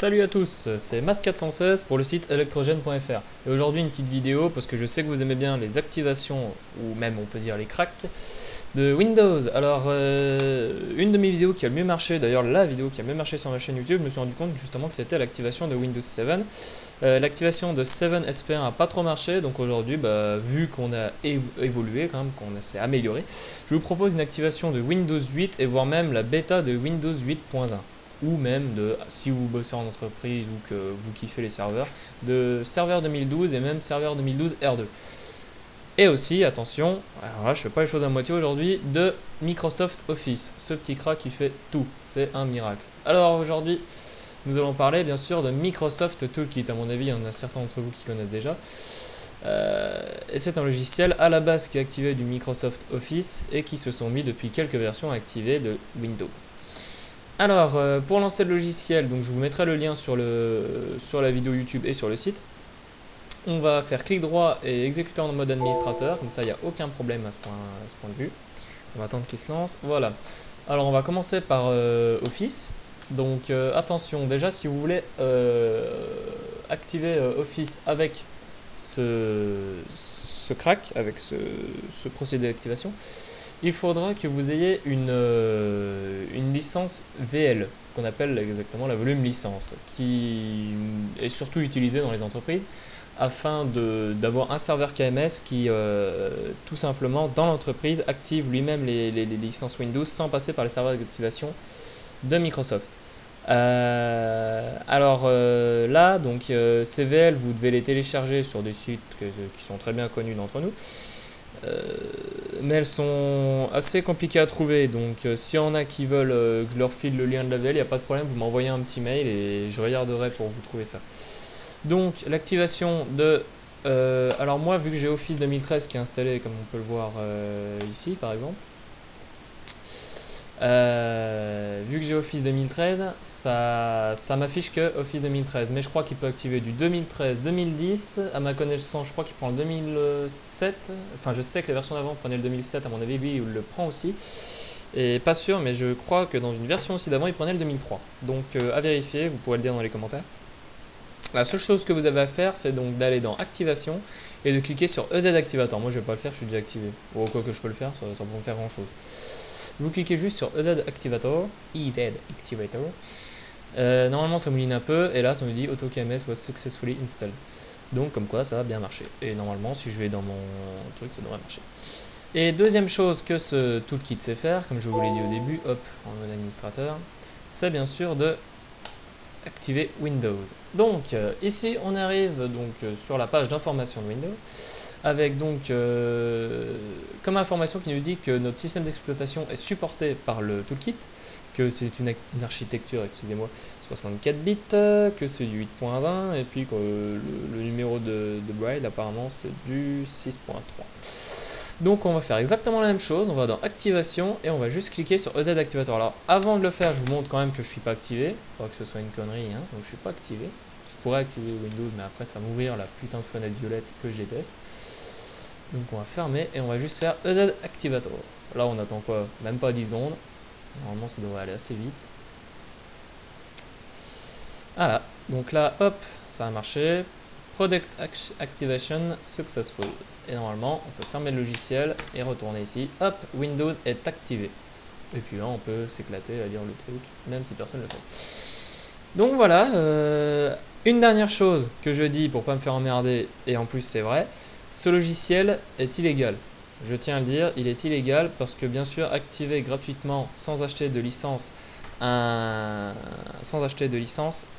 Salut à tous, c'est Mas416 pour le site electrogène.fr et aujourd'hui une petite vidéo parce que je sais que vous aimez bien les activations ou même on peut dire les cracks de Windows. Alors une de mes vidéos qui a le mieux marché, d'ailleurs la vidéo qui a le mieux marché sur ma chaîne YouTube, je me suis rendu compte justement que c'était l'activation de Windows 7. L'activation de 7 SP1 a pas trop marché, donc aujourd'hui vu qu'on a évolué quand même, qu'on s'est amélioré, je vous propose une activation de Windows 8 et voire même la bêta de Windows 8.1. Ou même de, si vous bossez en entreprise ou que vous kiffez les serveurs, de serveur 2012 et même serveur 2012 R2. Et aussi, attention, alors là je fais pas les choses à moitié aujourd'hui, de Microsoft Office, ce petit crack qui fait tout, c'est un miracle. Alors aujourd'hui, nous allons parler bien sûr de Microsoft Toolkit, à mon avis il y en a certains d'entre vous qui connaissent déjà. Et c'est un logiciel à la base qui est activé du Microsoft Office et qui se sont mis depuis quelques versions activées de Windows. Alors, pour lancer le logiciel, donc je vous mettrai le lien sur la vidéo YouTube et sur le site. On va faire clic droit et exécuter en mode administrateur, comme ça il n'y a aucun problème à ce point de vue. On va attendre qu'il se lance, voilà. Alors on va commencer par Office. Donc attention, déjà si vous voulez activer Office avec ce crack, avec ce procédé d'activation, il faudra que vous ayez une licence VL, qu'on appelle exactement la volume licence, qui est surtout utilisée dans les entreprises, afin d'avoir un serveur KMS qui, tout simplement, dans l'entreprise, active lui-même les licences Windows sans passer par les serveurs d'activation de Microsoft. Là, donc, ces VL, vous devez les télécharger sur des sites qui sont très bien connus d'entre nous. Mais elles sont assez compliquées à trouver, donc s'il y en a qui veulent que je leur file le lien de la VL, il n'y a pas de problème, vous m'envoyez un petit mail et je regarderai pour vous trouver ça. Donc l'activation de... alors moi, vu que j'ai Office 2013 qui est installé, comme on peut le voir ici par exemple, vu que j'ai Office 2013, ça m'affiche que Office 2013, mais je crois qu'il peut activer du 2013-2010, à ma connaissance je crois qu'il prend le 2007, enfin je sais que la version d'avant prenait le 2007, à mon avis lui il le prend aussi, et pas sûr mais je crois que dans une version aussi d'avant il prenait le 2003, donc à vérifier, vous pourrez le dire dans les commentaires. La seule chose que vous avez à faire, c'est donc d'aller dans Activation et de cliquer sur EZ Activator. Moi je vais pas le faire, je suis déjà activé, ou quoi que je peux le faire, ça ne va pas me faire grand chose. Vous cliquez juste sur EZ Activator, normalement ça mouline un peu, et là ça me dit AutoKMS was successfully installed. Donc comme quoi ça a bien marché. Et normalement si je vais dans mon truc, ça devrait marcher. Et deuxième chose que ce toolkit sait faire, comme je vous l'ai dit au début, hop, en mode administrateur, c'est bien sûr de activer Windows. Donc ici on arrive donc sur la page d'information de Windows, avec donc comme information qui nous dit que notre système d'exploitation est supporté par le toolkit, que c'est une architecture, excusez-moi, 64 bits, que c'est du 8.1 et puis que le numéro de Braille apparemment c'est du 6.3. Donc on va faire exactement la même chose, on va dans Activation et on va juste cliquer sur EZ Activator. Alors avant de le faire, je vous montre quand même que je ne suis pas activé, pas que ce soit une connerie, hein. Donc je ne suis pas activé. Je pourrais activer Windows, mais après ça va m'ouvrir la putain de fenêtre violette que je déteste. Donc on va fermer et on va juste faire EZ Activator. Là on attend quoi? Même pas 10 secondes. Normalement ça devrait aller assez vite. Voilà, donc là hop, ça a marché. Product Activation Successful. Et normalement, on peut fermer le logiciel et retourner ici. Hop, Windows est activé. Et puis là, on peut s'éclater à lire le truc, même si personne ne le fait. Donc voilà, une dernière chose que je dis pour pas me faire emmerder, et en plus c'est vrai, ce logiciel est illégal. Je tiens à le dire, il est illégal parce que bien sûr, activer gratuitement sans acheter de licence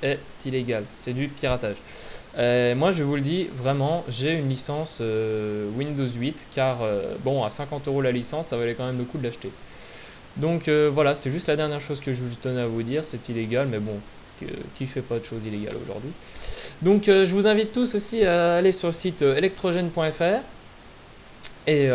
est illégal, c'est du piratage. Moi je vous le dis vraiment, j'ai une licence Windows 8 car bon à 50 € la licence ça valait quand même le coup de l'acheter. Donc voilà, c'était juste la dernière chose que je tenais à vous dire, c'est illégal mais bon, qui fait pas de choses illégales aujourd'hui. Donc je vous invite tous aussi à aller sur le site electrogène.fr. Et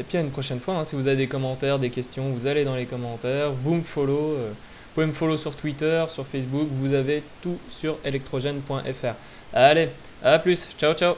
puis à une prochaine fois, hein, si vous avez des commentaires, des questions, vous allez dans les commentaires, vous me follow, vous pouvez me follow sur Twitter, sur Facebook, vous avez tout sur electrogène.fr. Allez, à plus, ciao ciao.